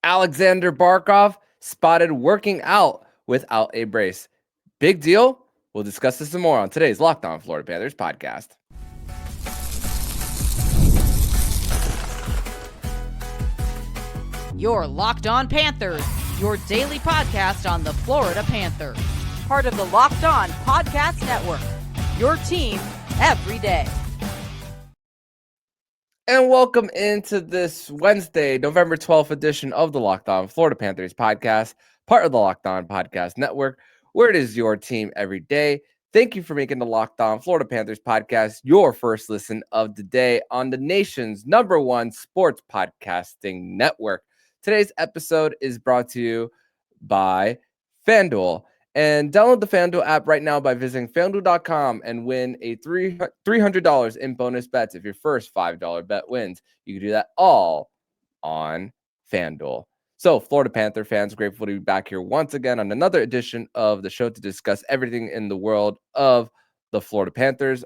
Aleksander Barkov spotted working out without a brace. Big deal? We'll discuss this some more on today's Locked On Florida Panthers podcast. You're Locked On Panthers, your daily podcast on the Florida Panthers. Part of the Locked On Podcast Network, your team every day. And welcome into this Wednesday, November 12th edition of the Locked On Florida Panthers podcast, part of the Locked On Podcast Network, where it is your team every day. Thank you for making the Locked On Florida Panthers podcast your first listen of the day on the nation's #1 sports podcasting network. Today's episode is brought to you by FanDuel. And download the FanDuel app right now by visiting FanDuel.com and win a $300 in bonus bets if your first $5 bet wins. You can do that all on FanDuel. So, Florida Panther fans, grateful to be back here once again on another edition of the show to discuss everything in the world of the Florida Panthers.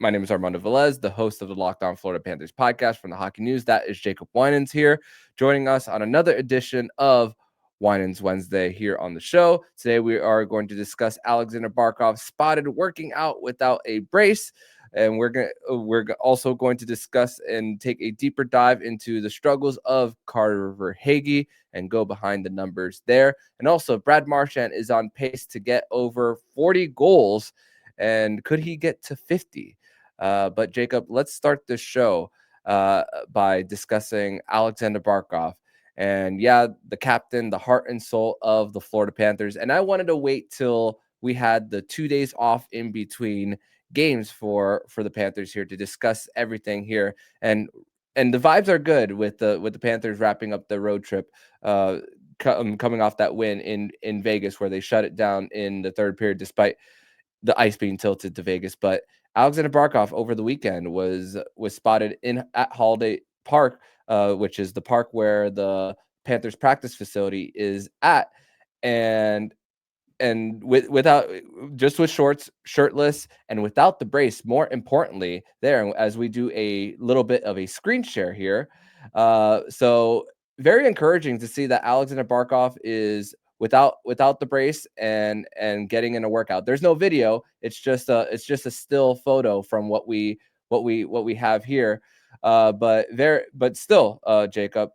My name is Armando Velez, the host of the Locked On Florida Panthers podcast from the Hockey News. That is Jacob Winans here, joining us on another edition of Winans Wednesday here on the show. Today we are going to discuss Aleksander Barkov spotted working out without a brace, and we're also going to discuss and take a deeper dive into the struggles of Carter Verhaeghe and go behind the numbers there. And also, Brad Marchand is on pace to get over 40 goals, and could he get to 50? But Jacob, let's start this show by discussing Aleksander Barkov. And yeah, the captain, the heart and soul of the Florida Panthers. And I wanted to wait till we had the 2 days off in between games for the Panthers here to discuss everything here. And the vibes are good with the Panthers wrapping up the road trip, coming off that win in Vegas where they shut it down in the third period despite the ice being tilted to Vegas. But Aleksander Barkov over the weekend was spotted at Holiday Park, which is the park where the Panthers practice facility is at, and without, just with shorts, shirtless, and without the brace. More importantly, there, as we do a little bit of a screen share here, so very encouraging to see that Aleksander Barkov is without the brace and getting in a workout. There's no video. It's just a still photo from what we have here. But still, Jacob,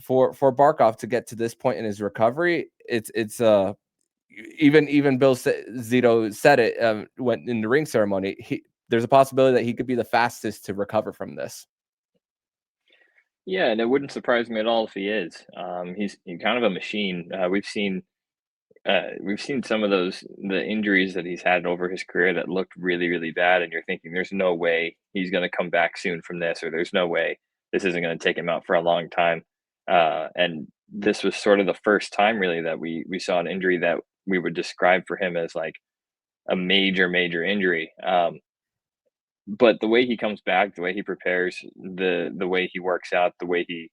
for Barkov to get to this point in his recovery, it's even Bill Zito said it when in the ring ceremony. There's a possibility that he could be the fastest to recover from this. Yeah, and it wouldn't surprise me at all if he is. He's kind of a machine. We've seen some of the injuries that he's had over his career that looked really, really bad, and you're thinking there's no way he's going to come back soon from this, or there's no way this isn't going to take him out for a long time. And this was sort of the first time really that we saw an injury that we would describe for him as like a major injury. But the way he comes back, the way he prepares, the way he works out, the way he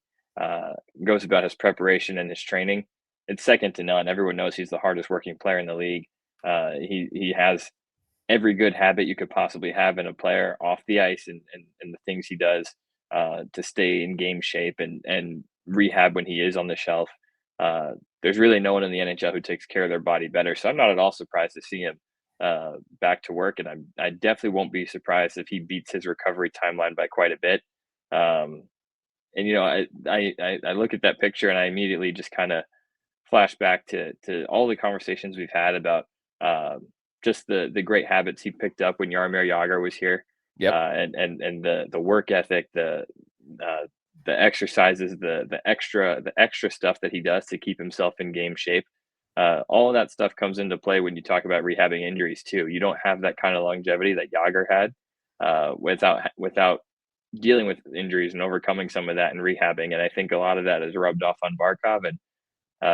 goes about his preparation and his training, it's second to none. Everyone knows he's the hardest working player in the league. He has every good habit you could possibly have in a player off the ice, and the things he does to stay in game shape and rehab when he is on the shelf. There's really no one in the NHL who takes care of their body better. So I'm not at all surprised to see him back to work, and I definitely won't be surprised if he beats his recovery timeline by quite a bit. And you know, I look at that picture and I immediately just kind of flash back to all the conversations we've had about just the great habits he picked up when Jaromir Jagr was here. Yep. And the work ethic, the exercises, the extra stuff that he does to keep himself in game shape. All of that stuff comes into play when you talk about rehabbing injuries too. You don't have that kind of longevity that Jagr had without dealing with injuries and overcoming some of that and rehabbing. And I think a lot of that is rubbed off on Barkov, and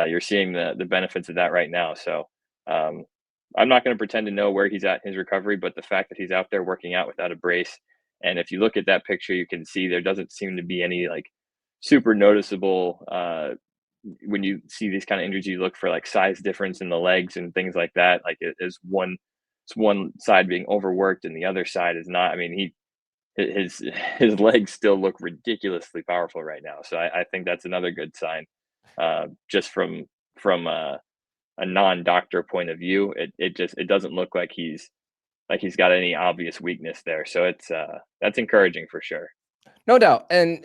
you're seeing the benefits of that right now. So I'm not going to pretend to know where he's at in his recovery, but the fact that he's out there working out without a brace, and if you look at that picture, you can see there doesn't seem to be any like super noticeable when you see these kind of injuries, you look for like size difference in the legs and things like that. Like it's one side being overworked and the other side is not. I mean, his legs still look ridiculously powerful right now. So I think that's another good sign. just from a non-doctor point of view. It doesn't look like he's got any obvious weakness there. So it's that's encouraging for sure. No doubt. And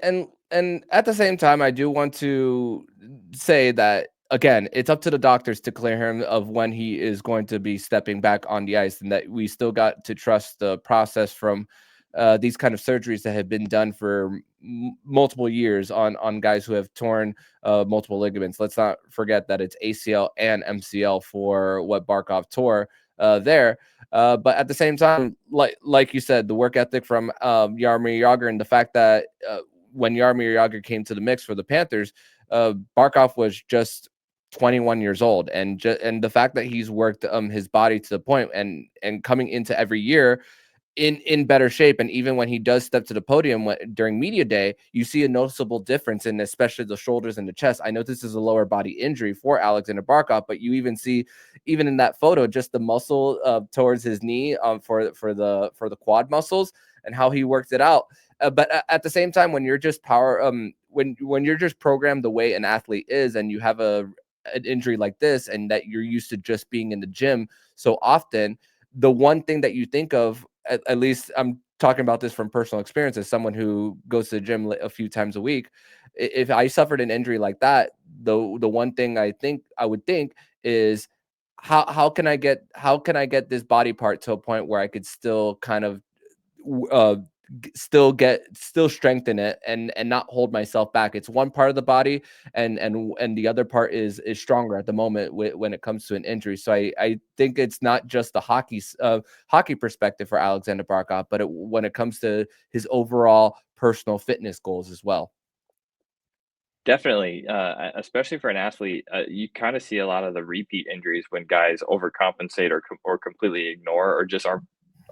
at the same time, I do want to say that again, it's up to the doctors to clear him of when he is going to be stepping back on the ice, and that we still got to trust the process from these kind of surgeries that have been done for multiple years on guys who have torn multiple ligaments. Let's not forget that it's ACL and MCL for what Barkov tore there. But at the same time, like you said, the work ethic from Jaromir Jagr, and the fact that when Jaromir Jagr came to the mix for the Panthers, Barkov was just 21 years old, and the fact that he's worked his body to the point and coming into every year in better shape. And even when he does step to the podium during media day, you see a noticeable difference in especially the shoulders and the chest. I know this is a lower body injury for Aleksander Barkov, but you even see, even in that photo, just the muscle towards his knee for the quad muscles and how he worked it out. But at the same time, when you're just when you're just programmed the way an athlete is, and you have an injury like this, and that you're used to just being in the gym so often, the one thing that you think of, at least I'm talking about this from personal experience as someone who goes to the gym a few times a week. If I suffered an injury like that, the one thing I would think is how can I get this body part to a point where I could still kind of uh still strengthen it and not hold myself back. It's one part of the body, and the other part is stronger at the moment when it comes to an injury. So I think it's not just the hockey perspective for Aleksander Barkov, but when it comes to his overall personal fitness goals as well. Definitely, especially for an athlete, you kind of see a lot of the repeat injuries when guys overcompensate or completely ignore or just are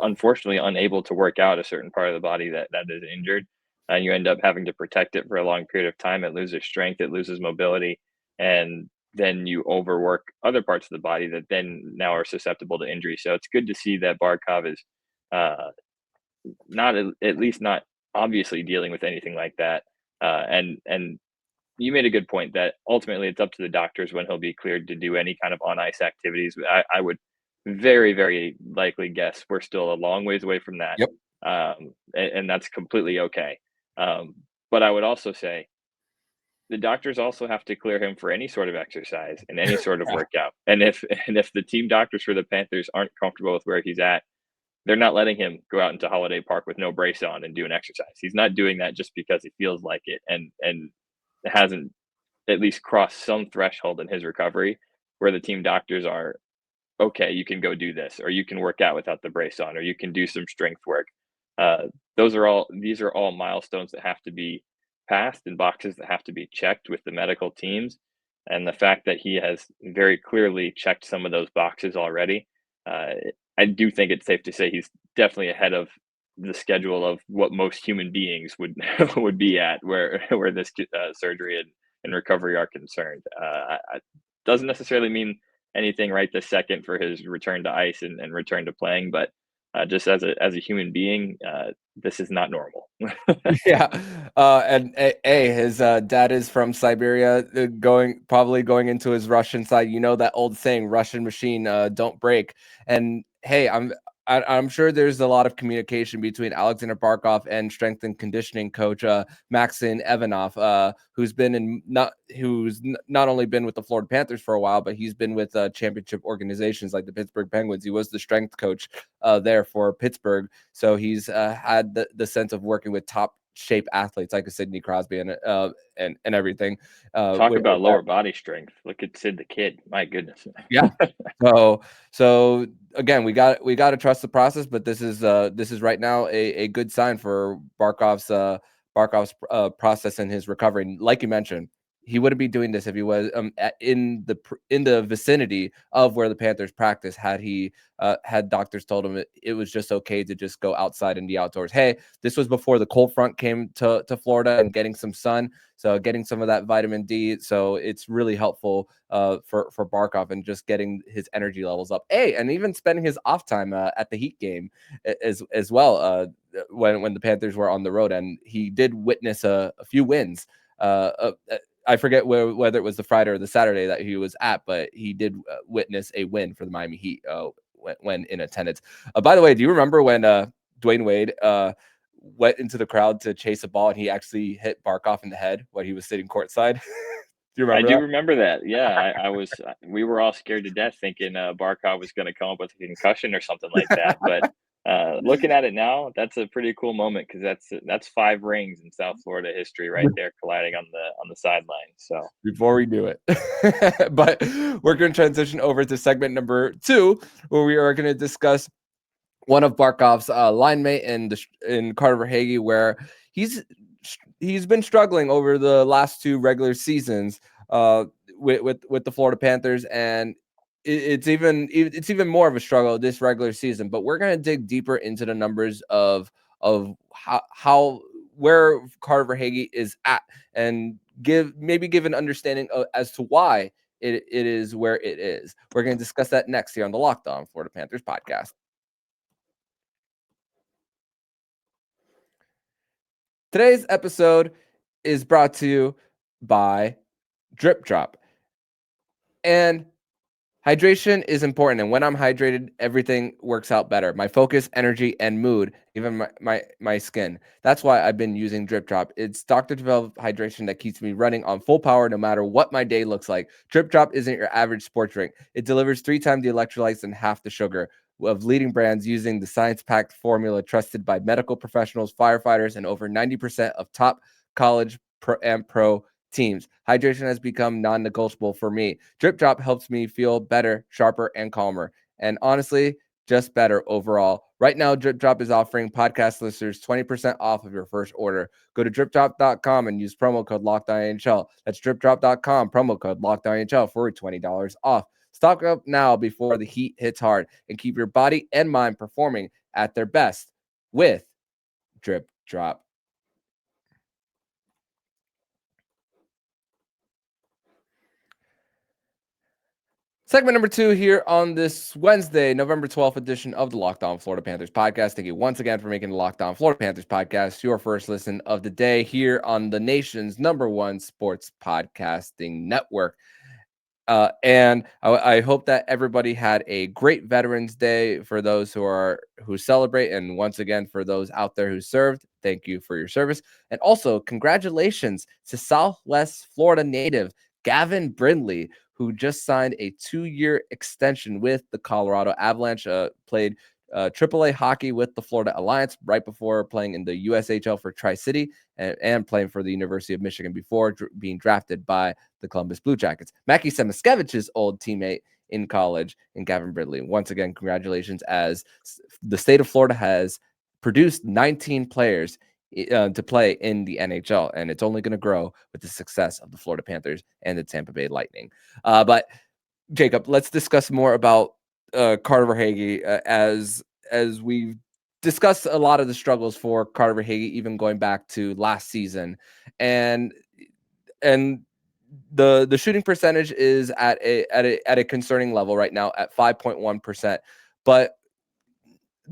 unfortunately unable to work out a certain part of the body that is injured, and you end up having to protect it for a long period of time. It loses strength, it loses mobility, and then you overwork other parts of the body that then now are susceptible to injury. So it's good to see that Barkov is uh, not at least not obviously dealing with anything like that, and you made a good point that ultimately it's up to the doctors when he'll be cleared to do any kind of on ice activities. I would very, very likely guess we're still a long ways away from that. Yep. And that's completely okay. But I would also say the doctors also have to clear him for any sort of exercise and any sort of workout. And if the team doctors for the Panthers aren't comfortable with where he's at, they're not letting him go out into Holiday Park with no brace on and do an exercise. He's not doing that just because he feels like it and hasn't at least crossed some threshold in his recovery where the team doctors are okay. You can go do this, or you can work out without the brace on, or you can do some strength work. Uh, these are all milestones that have to be passed and boxes that have to be checked with the medical teams. And the fact that he has very clearly checked some of those boxes already, uh, I do think it's safe to say he's definitely ahead of the schedule of what most human beings would would be at where this surgery and recovery are concerned. Doesn't necessarily mean anything right this second for his return to ice and return to playing, but just as a human being, this is not normal. Yeah. And his dad is from Siberia, probably going into his Russian side. You know that old saying, Russian machine don't break. And hey, I'm sure there's a lot of communication between Aleksander Barkov and strength and conditioning coach Maxim Ivanov, who's not only been with the Florida Panthers for a while, but he's been with championship organizations like the Pittsburgh Penguins. He was the strength coach there for Pittsburgh, so he's had the sense of working with top shape athletes like a Sidney Crosby and everything. Talk With about that. lower body strength. Look at Sid the Kid. My goodness. Yeah. So again, we got to trust the process, but this is right now a good sign for Barkov's process and his recovery. And like you mentioned, he wouldn't be doing this if he was in the vicinity of where the Panthers practice. Had doctors told him it was just okay to just go outside in the outdoors. Hey, this was before the cold front came to Florida and getting some sun, so getting some of that vitamin D. So it's really helpful for Barkov and just getting his energy levels up. And even spending his off time at the Heat game as well. When the Panthers were on the road, and he did witness a few wins. I forget whether it was the Friday or the Saturday that he was at, but he did witness a win for the Miami Heat when in attendance. By the way, do you remember when Dwayne Wade went into the crowd to chase a ball and he actually hit Barkov in the head when he was sitting courtside? Do you remember I do that? remember that. Yeah, we were all scared to death thinking Barkov was going to come up with a concussion or something like that. But looking at it now, that's a pretty cool moment because that's 5 rings in South Florida history right there colliding on the sideline. So Before we do it. But we're going to transition over to segment number 2, where we are going to discuss one of Barkov's line mate in Carter Verhaeghe, where he's been struggling over the last 2 regular seasons with the Florida Panthers, and it's even more of a struggle this regular season. But we're going to dig deeper into the numbers of how where Carter Verhaeghe is at, and give an understanding as to why it is where it is. We're going to discuss that next here on the Locked On Florida Panthers podcast. Today's episode is brought to you by Drip Drop. And hydration is important, and when I'm hydrated, everything works out better. My focus, energy, and mood, even my skin. That's why I've been using Drip Drop. It's doctor-developed hydration that keeps me running on full power no matter what my day looks like. Drip Drop isn't your average sports drink. It delivers 3 times the electrolytes and half the sugar of leading brands using the science-packed formula trusted by medical professionals, firefighters, and over 90% of top college pro teams. Hydration has become non-negotiable for me. Drip Drop helps me feel better, sharper, and calmer. And honestly, just better overall. Right now, Drip Drop is offering podcast listeners 20% off of your first order. Go to dripdrop.com and use promo code LOCKEDONNHL. That's dripdrop.com, promo code LOCKEDONNHL for $20 off. Stock up now before the heat hits hard, and keep your body and mind performing at their best with Drip Drop. Segment number 2 here on this Wednesday, November 12th edition of the Locked On Florida Panthers podcast. Thank you once again for making the Locked On Florida Panthers podcast your first listen of the day here on the nation's #1 sports podcasting network. And I hope that everybody had a great Veterans Day for those who celebrate, and once again for those out there who served, thank you for your service. And also congratulations to Southwest Florida native Gavin Brindley, who just signed a 2-year extension with the Colorado Avalanche. Played AAA hockey with the Florida Alliance right before playing in the USHL for Tri-City, and playing for the University of Michigan before being drafted by the Columbus Blue Jackets. Mackie Semiskevich's old teammate in college, and Gavin Brindley. Once again, congratulations, as the state of Florida has produced 19 players to play in the NHL, and it's only going to grow with the success of the Florida Panthers and the Tampa Bay Lightning. But Jacob, let's discuss more about Carter Verhaeghe, as we've discussed a lot of the struggles for Carter Verhaeghe, even going back to last season, and the shooting percentage is at a concerning level right now at 5.1%. But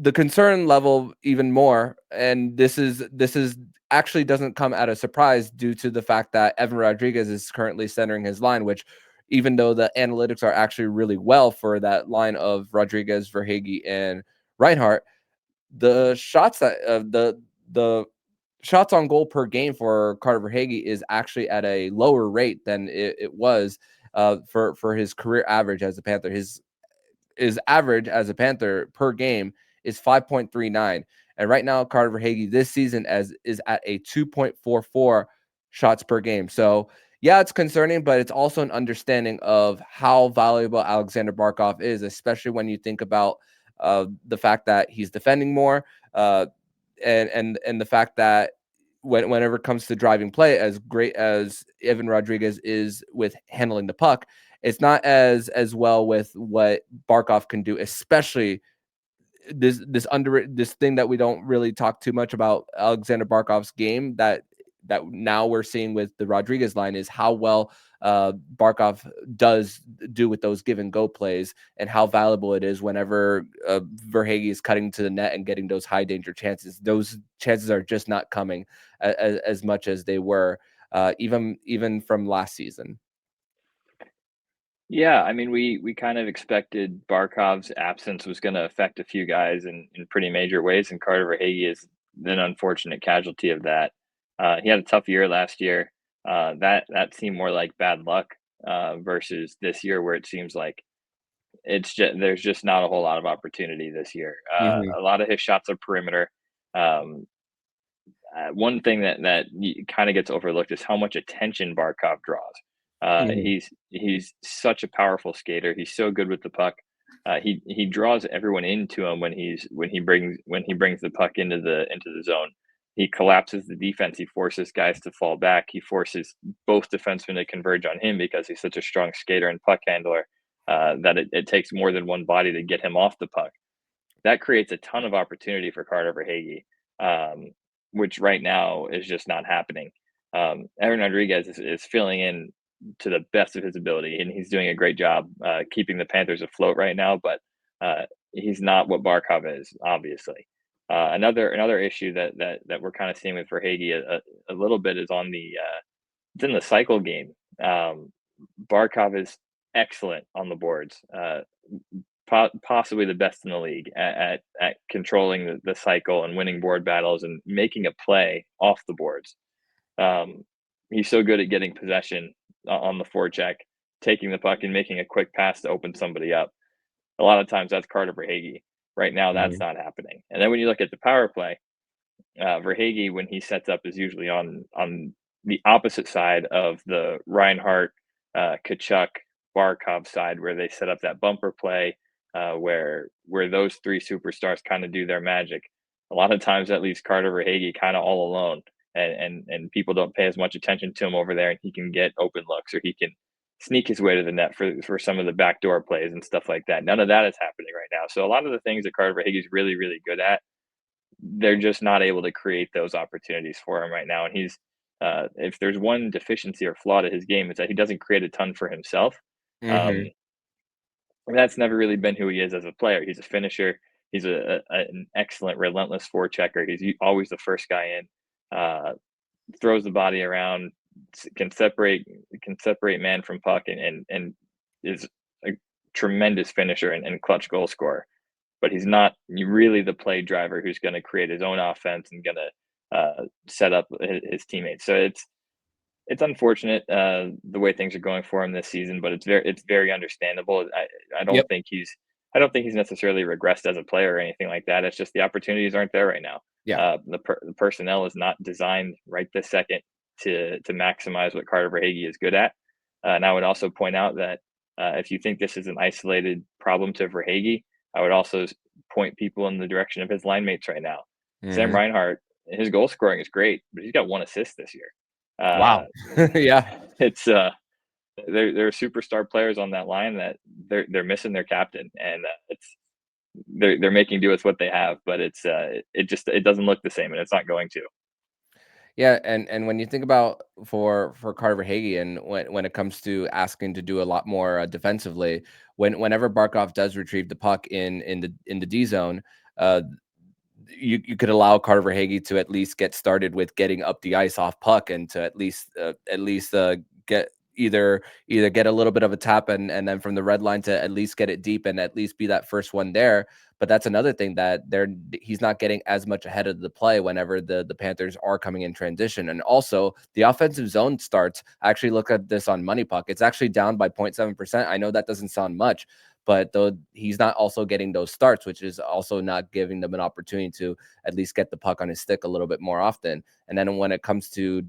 the concern level even more, and this is actually doesn't come at a surprise due to the fact that Evan Rodriguez is currently centering his line, which, even though the analytics are actually really well for that line of Rodriguez, Verhaeghe, and Reinhart, the shots that the shots on goal per game for Carter Verhaeghe is actually at a lower rate than it was for his career average as a Panther. His average as a Panther per game is 5.39. And right now, Carter Verhaeghe this season is at a 2.44 shots per game. So yeah, it's concerning, but it's also an understanding of how valuable Aleksander Barkov is, especially when you think about the fact that he's defending more, and the fact that whenever it comes to driving play, as great as Evan Rodriguez is with handling the puck, it's not as well with what Barkov can do, especially this thing that we don't really talk too much about Aleksander Barkov's game that now we're seeing with the Rodriguez line, is how well Barkov does do with those give and go plays, and how valuable it is whenever Verhaeghe is cutting to the net and getting those high danger chances. Those chances are just not coming as much as they were even from last season. Yeah, I mean, we kind of expected Barkov's absence was going to affect a few guys in pretty major ways, and Carter Verhaeghe is an unfortunate casualty of that. He had a tough year last year. That seemed more like bad luck versus this year, where it seems like there's just not a whole lot of opportunity this year. Hmm. A lot of his shots are perimeter. Um, One thing that kind of gets overlooked is how much attention Barkov draws. Hmm. He's such a powerful skater. He's so good with the puck. He draws everyone into him when he brings the puck into the zone. He collapses the defense. He forces guys to fall back. He forces both defensemen to converge on him because he's such a strong skater and puck handler that it takes more than one body to get him off the puck. That creates a ton of opportunity for Carter Verhaeghe, which right now is just not happening. Aaron Rodriguez is filling in to the best of his ability, and he's doing a great job keeping the Panthers afloat right now. But he's not what Barkov is, obviously. Another issue that we're kind of seeing with Verhaeghe a little bit is on the it's in the cycle game. Barkov is excellent on the boards. Possibly the best in the league at controlling the cycle and winning board battles and making a play off the boards. Um, he's so good at getting possession on the forecheck, taking the puck and making a quick pass to open somebody up. A lot of times that's Carter Verhaeghe. Right now, that's Hmm. not happening. And then when you look at the power play, Verhaeghe, when he sets up, is usually on the opposite side of the Reinhart, Kachuk, Barkov side, where they set up that bumper play, where those three superstars kind of do their magic. A lot of times that leaves Carter Verhaeghe kind of all alone, and people don't pay as much attention to him over there, and he can get open looks or he can sneak his way to the net for some of the backdoor plays and stuff like that. None of that is happening right now. So a lot of the things that Carter Verhaeghe is really really good at, they're just not able to create those opportunities for him right now. And he's if there's one deficiency or flaw to his game, it's that he doesn't create a ton for himself. Hmm. Um, that's never really been who he is as a player. He's a finisher. He's an excellent, relentless forechecker. He's always the first guy in. Throws the body around, can separate man from puck, and is a tremendous finisher and clutch goal scorer. But he's not really the play driver who's going to create his own offense and going to set up his teammates. So it's unfortunate the way things are going for him this season, but it's very understandable. I don't Yep. think he's necessarily regressed as a player or anything like that. It's just the opportunities aren't there right now. Yeah. The personnel is not designed right this second to maximize what Carter Verhaeghe is good at. And I would also point out that if you think this is an isolated problem to Verhaeghe, I would also point people in the direction of his line mates right now. Sam Hmm. Reinhart, his goal scoring is great, but he's got one assist this year. Uh, Wow. Yeah. it's there are superstar players on that line that they're missing their captain, and it's they're making do with what they have, but it doesn't look the same, and it's not going to. Yeah, and when you think about for Carter Verhaeghe, and when it comes to asking to do a lot more defensively, whenever Barkov does retrieve the puck in the D zone, uh, you could allow Carter Verhaeghe to at least get started with getting up the ice off puck, and to at least get either get a little bit of a tap, and then from the red line to at least get it deep and at least be that first one there. But that's another thing that he's not getting as much ahead of the play whenever the Panthers are coming in transition. And also the offensive zone starts. I actually look at this on Money Puck. It's actually down by 0.7%. I know that doesn't sound much, but though he's not also getting those starts, which is also not giving them an opportunity to at least get the puck on his stick a little bit more often. And then when it comes to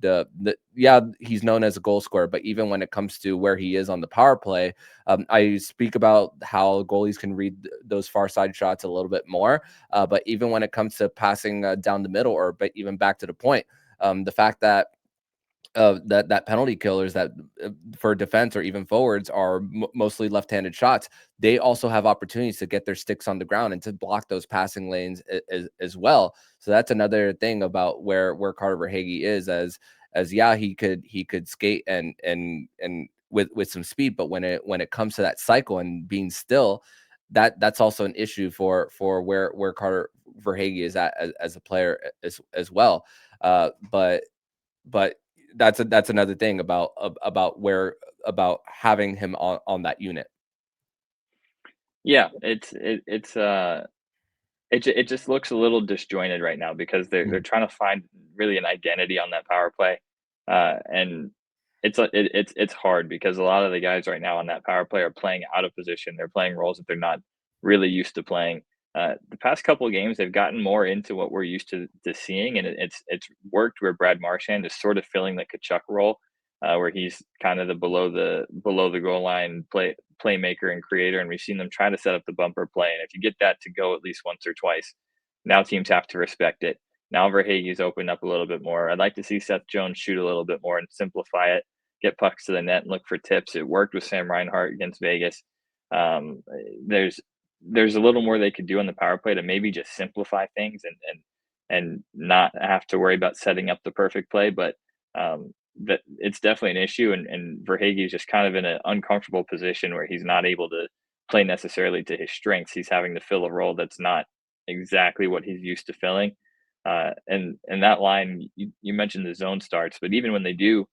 yeah, he's known as a goal scorer, but even when it comes to where he is on the power play, I speak about how goalies can read those far side shots a little bit more. But even when it comes to passing down the middle, or but even back to the point, the fact that that penalty killers that for defense or even forwards are mostly left-handed shots, they also have opportunities to get their sticks on the ground and to block those passing lanes as well. So that's another thing about where Carter Verhaeghe is, as yeah, he could skate and with some speed, but when it comes to that cycle and being still, that's also an issue for where Carter Verhaeghe is at as a player as well. But that's another thing about having him on that unit. Yeah, it just looks a little disjointed right now because they're trying to find really an identity on that power play, and it's hard because a lot of the guys right now on that power play are playing out of position. They're playing roles that they're not really used to playing. The past couple of games, they've gotten more into what we're used to seeing, and it's worked where Brad Marchand is sort of filling the Kachuk role, where he's kind of the below the goal line playmaker and creator, and we've seen them try to set up the bumper play. And if you get that to go at least once or twice, now teams have to respect it. Now Verhaeghe's opened up a little bit more. I'd like to see Seth Jones shoot a little bit more and simplify it, get pucks to the net and look for tips. It worked with Sam Reinhart against Vegas. Um, there's a little more they could do on the power play to maybe just simplify things and not have to worry about setting up the perfect play. But that it's definitely an issue, and Verhaeghe is just kind of in an uncomfortable position where he's not able to play necessarily to his strengths. He's having to fill a role that's not exactly what he's used to filling. And that line, you mentioned the zone starts, but even when they do,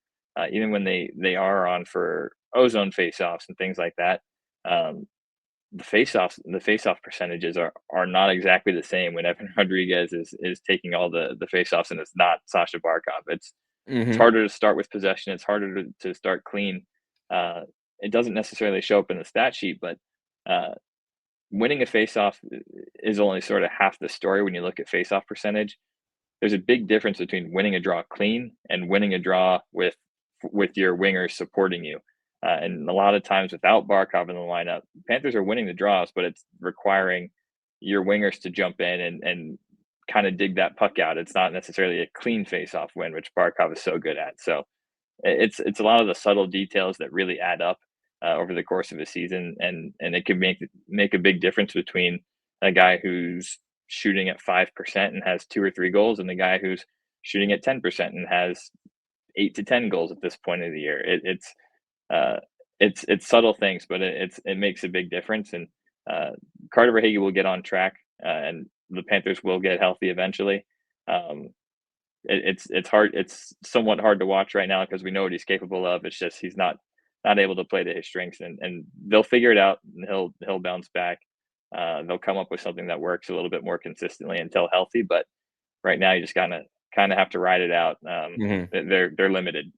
even when they are on for ozone faceoffs and things like that, the faceoff percentages are not exactly the same when Evan Rodriguez is taking all the faceoffs and it's not Sasha Barkov. It's harder to start with possession. It's harder to start clean. It doesn't necessarily show up in the stat sheet, but winning a faceoff is only sort of half the story when you look at faceoff percentage. There's a big difference between winning a draw clean and winning a draw with your wingers supporting you. And a lot of times without Barkov in the lineup, Panthers are winning the draws, but it's requiring your wingers to jump in and kind of dig that puck out. It's not necessarily a clean face-off win, which Barkov is so good at. So it's a lot of the subtle details that really add up over the course of a season, and it can make a big difference between a guy who's shooting at 5% and has 2 or 3 goals and the guy who's shooting at 10% and has 8 to 10 goals at this point of the year. It's subtle things, but it makes a big difference. And Carter Verhaeghe will get on track, and the Panthers will get healthy eventually. It's hard. It's somewhat hard to watch right now because we know what he's capable of. It's just he's not able to play to his strengths, and they'll figure it out. And he'll bounce back. They'll come up with something that works a little bit more consistently until healthy. But right now, you just kind of have to ride it out. They're limited.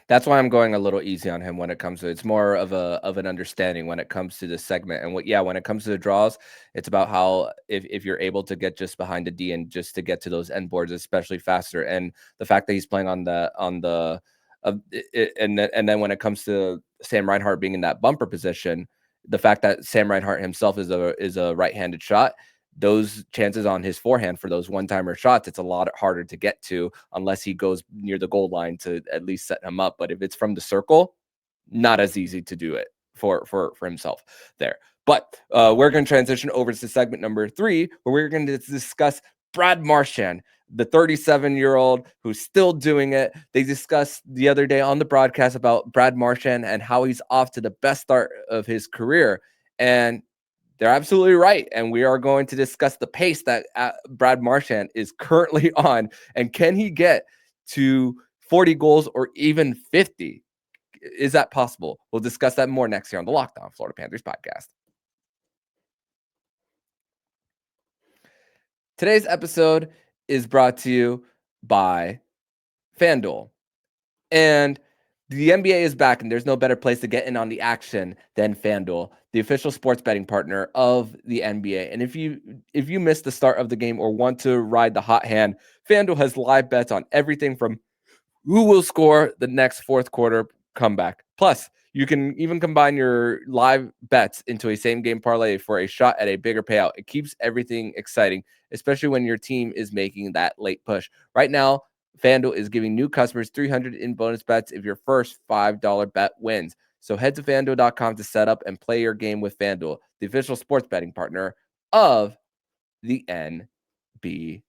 That's why I'm going a little easy on him when it comes to it's more of an understanding when it comes to this segment. And when it comes to the draws, it's about how if you're able to get just behind the D and just to get to those end boards, especially faster. And the fact that he's playing and then when it comes to Sam Reinhart being in that bumper position, the fact that Sam Reinhart himself is a right-handed shot, those chances on his forehand for those one-timer shots, it's a lot harder to get to unless he goes near the goal line to at least set him up. But if it's from the circle, not as easy to do it for himself there. But we're going to transition over to segment number 3, where we're going to discuss Brad Marchand, the 37-year-old who's still doing it. They discussed the other day on the broadcast about Brad Marchand and how he's off to the best start of his career. And they're absolutely right. And we are going to discuss the pace that Brad Marchand is currently on. And can he get to 40 goals or even 50? Is that possible? We'll discuss that more next year on the Locked On Florida Panthers podcast. Today's episode is brought to you by FanDuel. And the NBA is back, and there's no better place to get in on the action than FanDuel, the official sports betting partner of the NBA. And if you missed the start of the game or want to ride the hot hand, FanDuel has live bets on everything from who will score the next fourth quarter comeback. Plus, you can even combine your live bets into a same-game parlay for a shot at a bigger payout. It keeps everything exciting, especially when your team is making that late push. Right now, FanDuel is giving new customers $300 in bonus bets if your first $5 bet wins. So head to FanDuel.com to set up and play your game with FanDuel, the official sports betting partner of the NBA.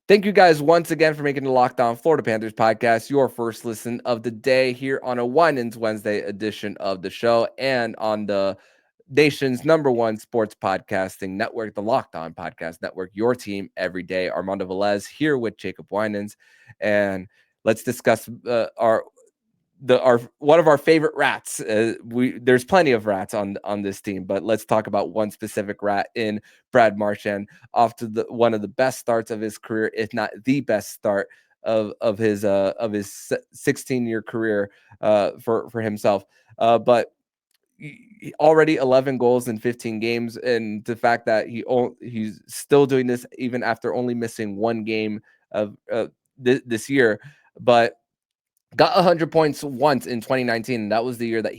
Thank you guys once again for making the Locked On Florida Panthers podcast your first listen of the day here on a Wine-Ins Wednesday edition of the show and on the nation's #1 sports podcasting network, the Locked On Podcast Network, your team every day. Armando Velez here with Jacob Winans, and let's discuss our one of our favorite rats. There's plenty of rats on this team, but let's talk about one specific rat in Brad Marchand, off to one of the best starts of his career, if not the best start of his 16-year career for himself. But already 11 goals in 15 games, and the fact that he's still doing this even after only missing one game of this year, but got 100 points once in 2019, and that was the year that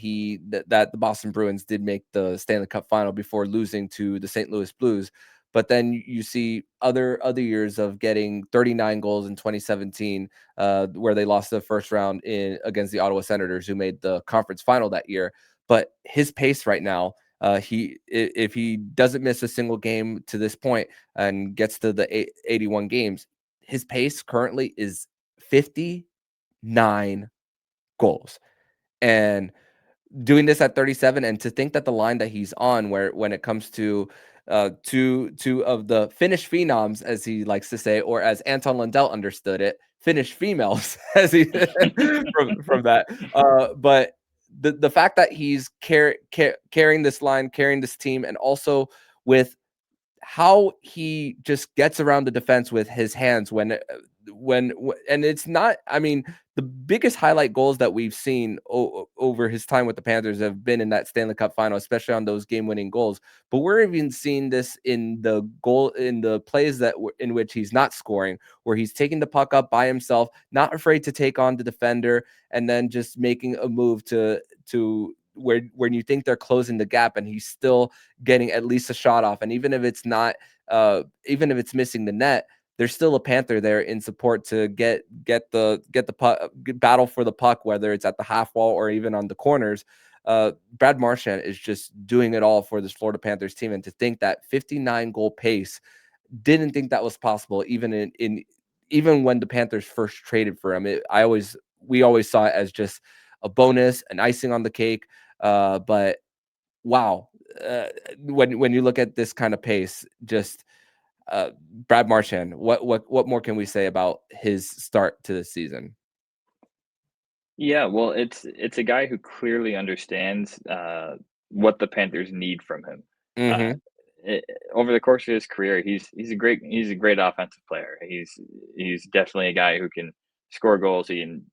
the Boston Bruins did make the Stanley Cup final before losing to the St. Louis Blues. But then you see other years of getting 39 goals in 2017, where they lost the first round against the Ottawa Senators, who made the conference final that year. But his pace right now, if he doesn't miss a single game to this point and gets to the 81 games, his pace currently is 59 goals. And doing this at 37, and to think that the line that he's on, where when it comes to two of the Finnish phenoms, as he likes to say, or as Anton Lundell understood it, Finnish females, as he from that. But the fact that he's carrying this line, carrying this team, and also with how he just gets around the defense with his hands and it's not, I mean, the biggest highlight goals that we've seen over his time with the Panthers have been in that Stanley Cup final, especially on those game-winning goals. But we're even seeing this in the plays in which he's not scoring, where he's taking the puck up by himself, not afraid to take on the defender, and then just making a move to where when you think they're closing the gap, and he's still getting at least a shot off. And even if it's not, even if it's missing the net, there's still a Panther there in support to get the puck, battle for the puck, whether it's at the half wall or even on the corners. Brad Marchand is just doing it all for this Florida Panthers team. And to think that 59 goal pace, didn't think that was possible even even when the Panthers first traded for him. We always saw it as just a bonus, an icing on the cake. But wow, when you look at this kind of pace, just Brad Marchand, what more can we say about his start to the season? Yeah, well, it's a guy who clearly understands what the Panthers need from him. Uh, Mm-hmm. Over the course of his career, he's a great offensive player. He's definitely a guy who can score goals. He can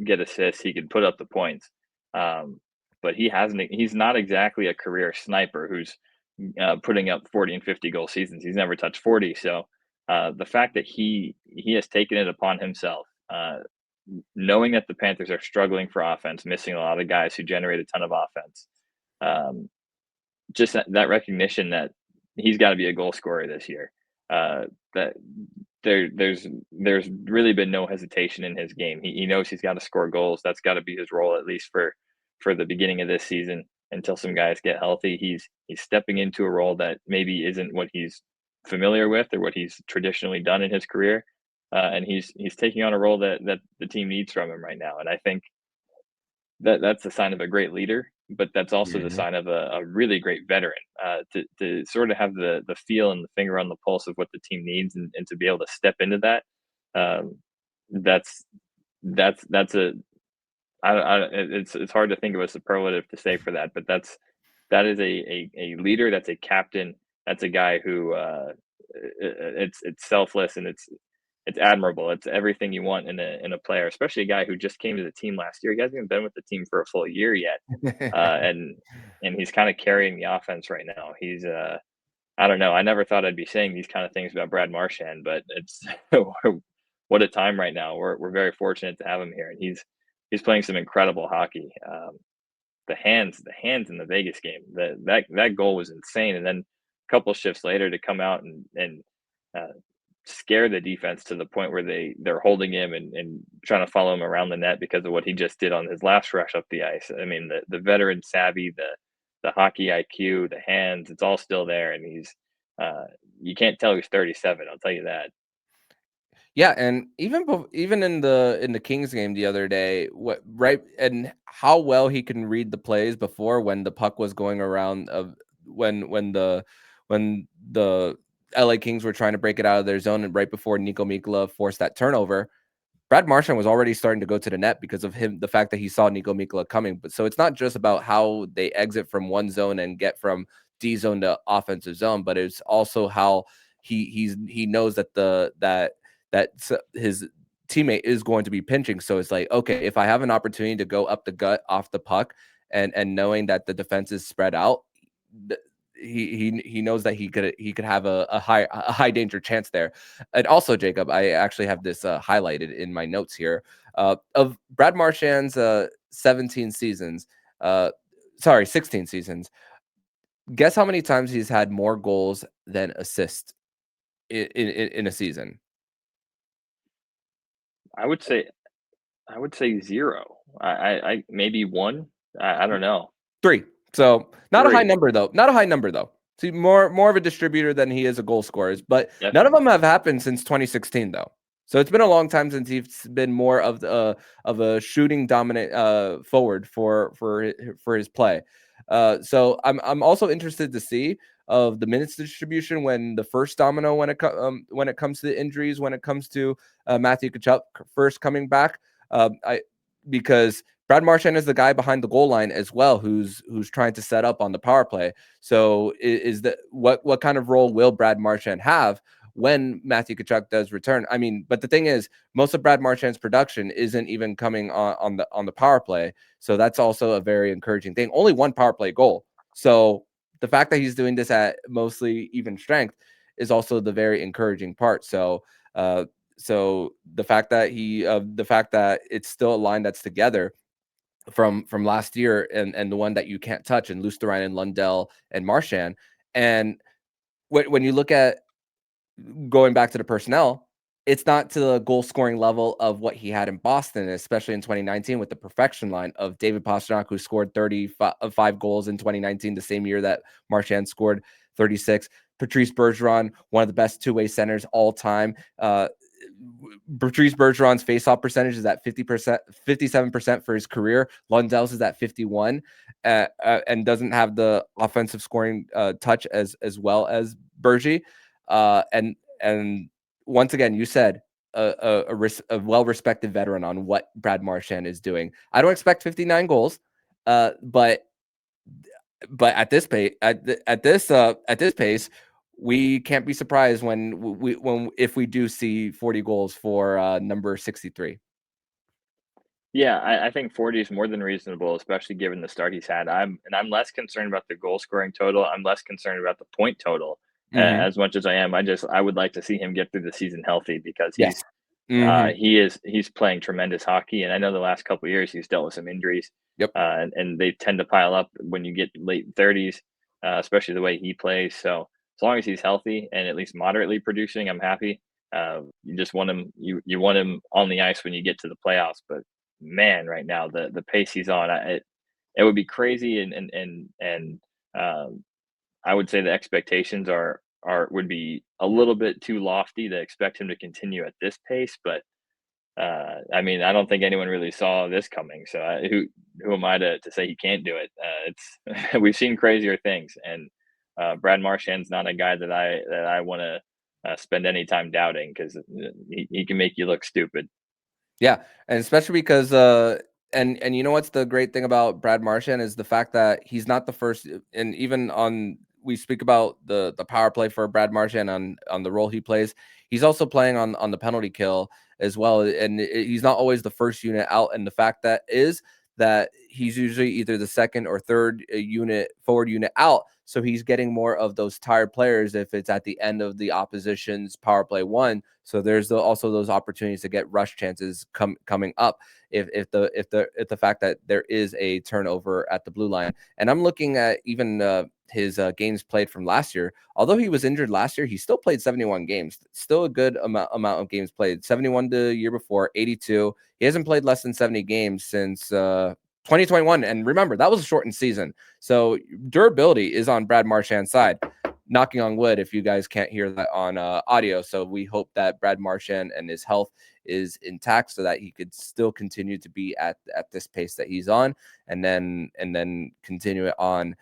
get assists. He can put up the points. But he's not exactly a career sniper who's putting up 40 and 50 goal seasons. He's never touched 40. So the fact that he has taken it upon himself, knowing that the Panthers are struggling for offense, missing a lot of guys who generate a ton of offense, just that recognition that he's got to be a goal scorer this year. That there's really been no hesitation in his game. He knows he's got to score goals. That's got to be his role, at least for the beginning of this season, until some guys get healthy. He's stepping into a role that maybe isn't what he's familiar with or what he's traditionally done in his career, and he's taking on a role that the team needs from him right now. And I think that's the sign of a great leader, but that's also the sign of a really great veteran, to sort of have the feel and the finger on the pulse of what the team needs, and to be able to step into that. That's a it's hard to think of a superlative to say for that, but that is a leader. That's a captain. That's a guy who it's selfless, and it's admirable. It's everything you want in a player, especially a guy who just came to the team last year. He hasn't even been with the team for a full year yet, and he's kind of carrying the offense right now. He's I don't know. I never thought I'd be saying these kind of things about Brad Marchand, but it's what a time right now. We're very fortunate to have him here, and he's playing some incredible hockey. The hands in the Vegas game, that goal was insane, and then a couple shifts later to come out and uh, scare the defense to the point where they're holding him and trying to follow him around the net because of what he just did on his last rush up the ice. I mean, the veteran savvy, the hockey IQ, the hands, it's all still there, and he's you can't tell he's 37. I'll tell you that. Yeah, and even in the Kings game the other day, and how well he can read the plays before when the puck was going around of when the LA Kings were trying to break it out of their zone, and right before Nico Mikla forced that turnover, Brad Marchand was already starting to go to the net because of the fact that he saw Nico Mikla coming. But so it's not just about how they exit from one zone and get from D zone to offensive zone, but it's also how he knows that his teammate is going to be pinching. So it's like, okay, if I have an opportunity to go up the gut off the puck, and knowing that the defense is spread out, he knows that he could have a high danger chance there. And also, Jacob, I actually have this highlighted in my notes here of Brad Marchand's 16 seasons. Guess how many times he's had more goals than assists in a season? I would say 0. I maybe 1. I don't know. 3. So not 3. a high number though. Not a high number though. See, more of a distributor than he is a goal scorer. But Definitely. None of them have happened since 2016 though. So it's been a long time since he's been more of a shooting dominant forward for his play. So I'm also interested to see of the minutes distribution when the first domino when it comes to the injuries, when it comes to Matthew Tkachuk first coming back. Because Brad Marchand is the guy behind the goal line as well, who's trying to set up on the power play. So is that what kind of role will Brad Marchand have when Matthew Tkachuk does return? I mean, but the thing is, most of Brad Marchand's production isn't even coming on the power play. So that's also a very encouraging thing. Only one power play goal. So the fact that he's doing this at mostly even strength is also the very encouraging part. So the fact that it's still a line that's together from last year, and the one that you can't touch, and Lusterine and Lundell and Marchand. And when you look at going back to the personnel, it's not to the goal scoring level of what he had in Boston, especially in 2019 with the perfection line of David Pastrnak, who scored 35 goals in 2019, the same year that Marchand scored 36. Patrice Bergeron, one of the best two-way centers all time. Patrice Bergeron's faceoff percentage is at 50%, 57% for his career. Lundell's is at 51, and doesn't have the offensive scoring touch as well as Bergie. And once again, you said a well-respected veteran on what Brad Marchand is doing. I don't expect 59 goals, but at this pace, at this pace, we can't be surprised if we do see 40 goals for number 63. Yeah, I think 40 is more than reasonable, especially given the start he's had. I'm less concerned about the goal scoring total. I'm less concerned about the point total as much as I am. I would like to see him get through the season healthy, because he's playing tremendous hockey. And I know the last couple of years he's dealt with some injuries. Yep. And they tend to pile up when you get late 30s, especially the way he plays. So as long as he's healthy and at least moderately producing, I'm happy. You just want him. You want him on the ice when you get to the playoffs. But man, right now the pace he's on, it would be crazy. And I would say the expectations would be a little bit too lofty to expect him to continue at this pace. But I mean, I don't think anyone really saw this coming. So who am I to say he can't do it? It's we've seen crazier things, and Brad Marchand's not a guy that I want to spend any time doubting, because he can make you look stupid. Yeah, and especially because and you know what's the great thing about Brad Marchand is the fact that he's not the first, and even we speak about the power play for Brad Marchand on the role he plays. He's also playing on the penalty kill as well, and he's not always the first unit out. And the fact that he's usually either the second or third forward unit out. So he's getting more of those tired players if it's at the end of the opposition's power play one. So there's also those opportunities to get rush chances coming up if the fact that there is a turnover at the blue line. And I'm looking at even his games played from last year. Although he was injured last year, he still played 71 games. Still a good amount of games played. 71 the year before, 82. He hasn't played less than 70 games since 2021. And remember, that was a shortened season. So durability is on Brad Marchand's side. knocking on wood if you guys can't hear that on audio. So we hope that Brad Marchand and his health is intact so that he could still continue to be at this pace that he's on, and then continue it on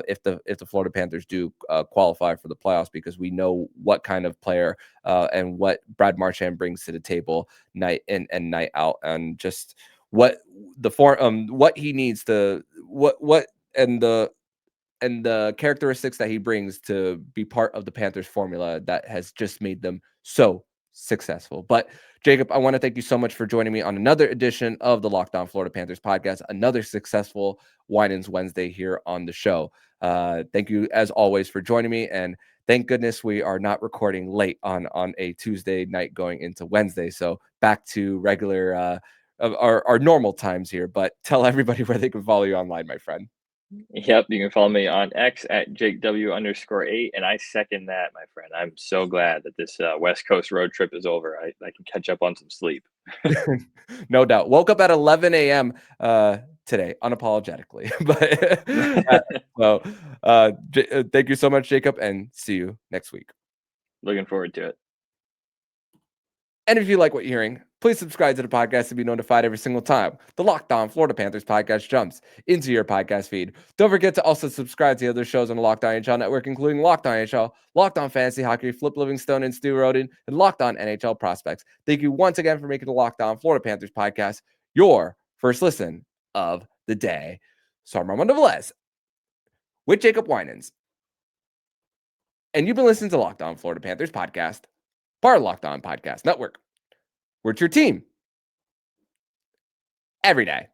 if the Florida Panthers do qualify for the playoffs, because we know what kind of player and what Brad Marchand brings to the table night in and night out, and just what he needs to and the characteristics that he brings to be part of the Panthers formula that has just made them so successful. But Jacob, I want to thank you so much for joining me on another edition of the Locked On Florida Panthers podcast, another successful Winans Wednesday here on the show. Thank you as always for joining me, and thank goodness we are not recording late on a Tuesday night going into Wednesday. So back to regular our normal times here. But tell everybody where they can follow you online, my friend. Yep, you can follow me on X at JakeW_8, and I second that, my friend. I'm so glad that this West Coast road trip is over. I can catch up on some sleep. No doubt. Woke up at 11 a.m. Today, unapologetically. But thank you so much, Jacob, and see you next week. Looking forward to it. And if you like what you're hearing, please subscribe to the podcast to be notified every single time the Locked On Florida Panthers podcast jumps into your podcast feed. Don't forget to also subscribe to the other shows on the Locked On NHL network, including Locked On NHL, Locked On Fantasy Hockey, Flip Livingstone and Stu Roden, and Locked On NHL Prospects. Thank you once again for making the Locked On Florida Panthers podcast your first listen of the day. So I'm Armando Velez with Jacob Winans, and you've been listening to Locked On Florida Panthers podcast, part of Locked On Podcast Network. We're your team every day.